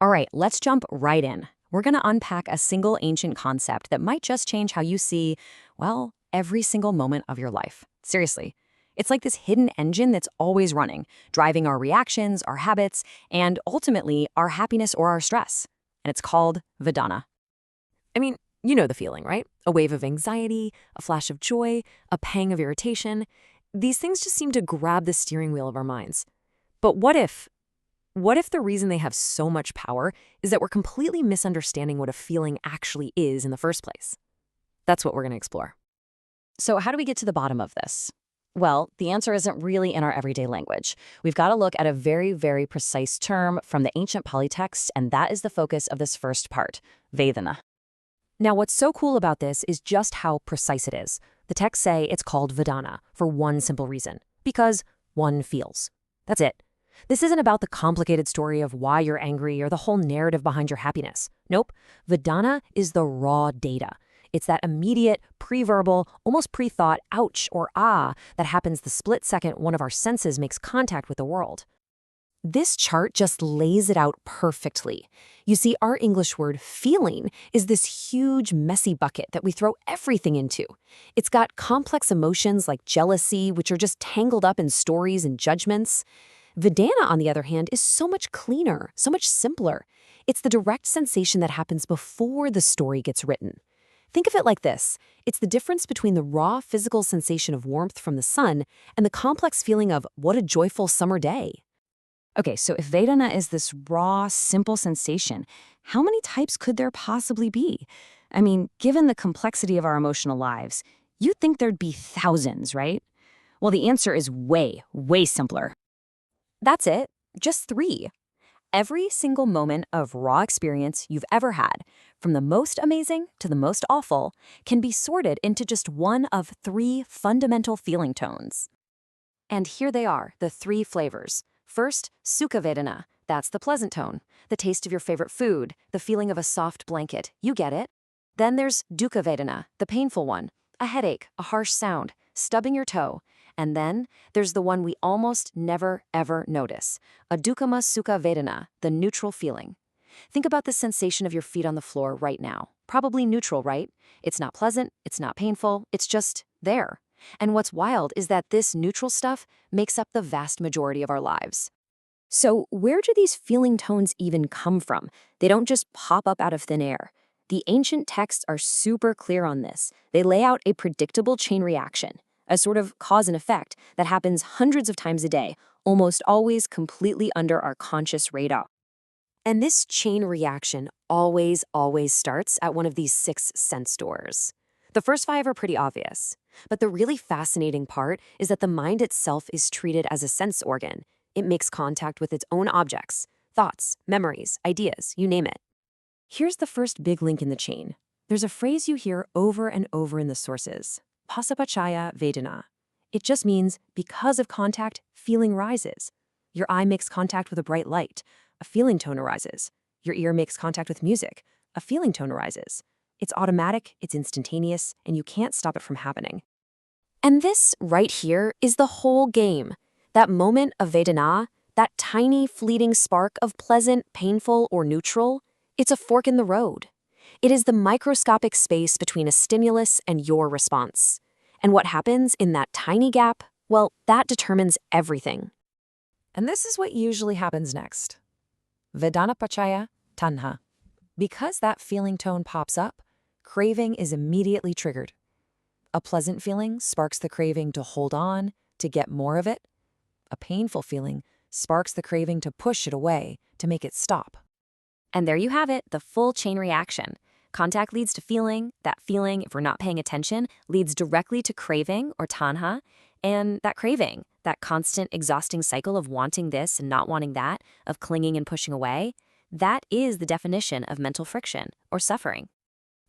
All right, let's jump right in. We're going to unpack a single ancient concept that might just change how you see, well, every single moment of your life. Seriously. It's like this hidden engine that's always running, driving our reactions, our habits, and ultimately our happiness or our stress. And it's called Vedana. I mean, you know the feeling, right? A wave of anxiety, a flash of joy, a pang of irritation. These things just seem to grab the steering wheel of our minds. But what if the reason they have so much power is that we're completely misunderstanding what a feeling actually is in the first place? That's what we're going to explore. So how do we get to the bottom of this? Well, the answer isn't really in our everyday language. We've got to look at a very, very precise term from the ancient Pali text, and that is the focus of this first part, Vedana. Now, what's so cool about this is just how precise it is. The texts say it's called Vedana for one simple reason, because one feels. That's it. This isn't about the complicated story of why you're angry or the whole narrative behind your happiness. Nope. Vedana is the raw data. It's that immediate, pre-verbal, almost pre-thought ouch or ah that happens the split second one of our senses makes contact with the world. This chart just lays it out perfectly. You see, our English word feeling is this huge, messy bucket that we throw everything into. It's got complex emotions like jealousy, which are just tangled up in stories and judgments. Vedana, on the other hand, is so much cleaner, so much simpler. It's the direct sensation that happens before the story gets written. Think of it like this. It's the difference between the raw physical sensation of warmth from the sun and the complex feeling of what a joyful summer day. Okay, so if Vedana is this raw, simple sensation, how many types could there possibly be? I mean, given the complexity of our emotional lives, you'd think there'd be thousands, right? Well, the answer is way, way simpler. That's it, just 3. Every single moment of raw experience you've ever had, from the most amazing to the most awful, can be sorted into just one of 3 fundamental feeling tones. And here they are, the 3 flavors. First, Sukha Vedana. That's the pleasant tone, the taste of your favorite food, the feeling of a soft blanket. You get it. Then there's Dukkha Vedana, the painful one, a headache, a harsh sound, stubbing your toe. And then there's the one we almost never, ever notice, a Dukkhama Sukha Vedana, the neutral feeling. Think about the sensation of your feet on the floor right now. Probably neutral, right? It's not pleasant, it's not painful, it's just there. And what's wild is that this neutral stuff makes up the vast majority of our lives. So where do these feeling tones even come from? They don't just pop up out of thin air. The ancient texts are super clear on this. They lay out a predictable chain reaction, a sort of cause and effect that happens hundreds of times a day, almost always completely under our conscious radar. And this chain reaction always starts at one of these 6 sense doors. The first 5 are pretty obvious, but the really fascinating part is that the mind itself is treated as a sense organ. It makes contact with its own objects, thoughts, memories, ideas, you name it. Here's the first big link in the chain. There's a phrase you hear over and over in the sources, Pasapachaya Vedana. It just means because of contact, feeling rises. Your eye makes contact with a bright light, a feeling tone arises. Your ear makes contact with music, a feeling tone arises. It's automatic, it's instantaneous, and you can't stop it from happening. And this right here is the whole game. That moment of Vedana, that tiny fleeting spark of pleasant, painful, or neutral, it's a fork in the road. It is the microscopic space between a stimulus and your response. And what happens in that tiny gap, well, that determines everything. And this is what usually happens next. Vedana pachaya tanha. Because that feeling tone pops up, craving is immediately triggered. A pleasant feeling sparks the craving to hold on, to get more of it. A painful feeling sparks the craving to push it away, to make it stop. And there you have it, the full chain reaction. Contact leads to feeling. That feeling, if we're not paying attention, leads directly to craving or tanha. And that craving, that constant exhausting cycle of wanting this and not wanting that, of clinging and pushing away, that is the definition of mental friction or suffering.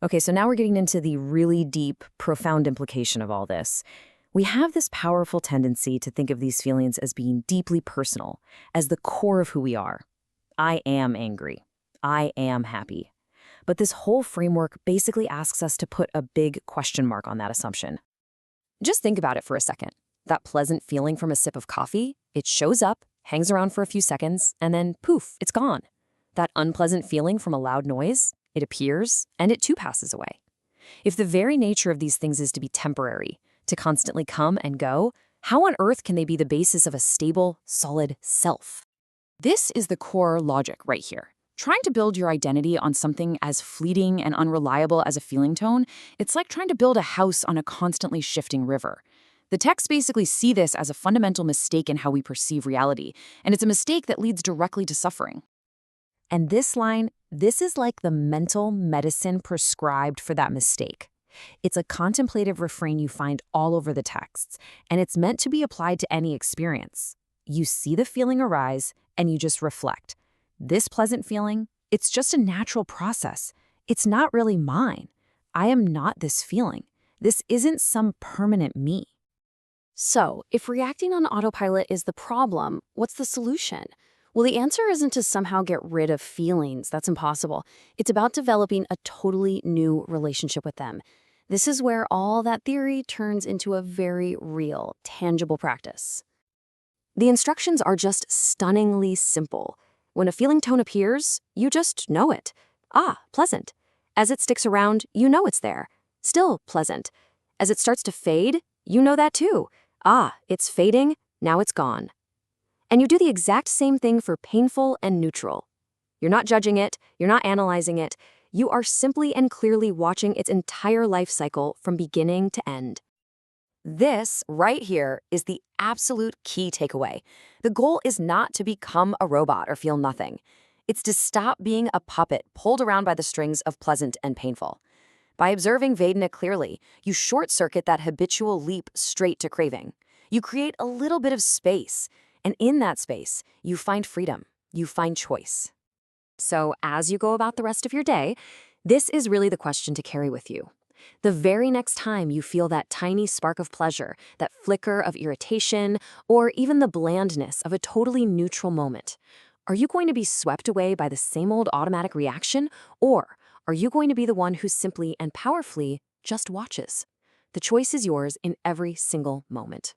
Okay, so now we're getting into the really deep, profound implication of all this. We have this powerful tendency to think of these feelings as being deeply personal, as the core of who we are. I am angry. I am happy. But this whole framework basically asks us to put a big question mark on that assumption. Just think about it for a second. That pleasant feeling from a sip of coffee, it shows up, hangs around for a few seconds, and then poof, it's gone. That unpleasant feeling from a loud noise, it appears, and it too passes away. If the very nature of these things is to be temporary, to constantly come and go, how on earth can they be the basis of a stable, solid self? This is the core logic right here. Trying to build your identity on something as fleeting and unreliable as a feeling tone, it's like trying to build a house on a constantly shifting river. The texts basically see this as a fundamental mistake in how we perceive reality, and it's a mistake that leads directly to suffering. And this line, this is like the mental medicine prescribed for that mistake. It's a contemplative refrain you find all over the texts, and it's meant to be applied to any experience. You see the feeling arise, and you just reflect. This pleasant feeling, it's just a natural process. It's not really mine. I am not this feeling. This isn't some permanent me. So, if reacting on autopilot is the problem, what's the solution? Well, the answer isn't to somehow get rid of feelings. That's impossible. It's about developing a totally new relationship with them. This is where all that theory turns into a very real, tangible practice. The instructions are just stunningly simple. When a feeling tone appears, you just know it. Ah, pleasant. As it sticks around, you know it's there. Still pleasant. As it starts to fade, you know that too. Ah, it's fading, now it's gone. And you do the exact same thing for painful and neutral. You're not judging it, you're not analyzing it. You are simply and clearly watching its entire life cycle from beginning to end. This right here is the absolute key takeaway. The goal is not to become a robot or feel nothing. It's to stop being a puppet pulled around by the strings of pleasant and painful. By observing Vedana clearly, you short-circuit that habitual leap straight to craving. You create a little bit of space, and in that space, you find freedom, you find choice. So as you go about the rest of your day, this is really the question to carry with you. The very next time you feel that tiny spark of pleasure, that flicker of irritation, or even the blandness of a totally neutral moment, are you going to be swept away by the same old automatic reaction, or are you going to be the one who simply and powerfully just watches? The choice is yours in every single moment.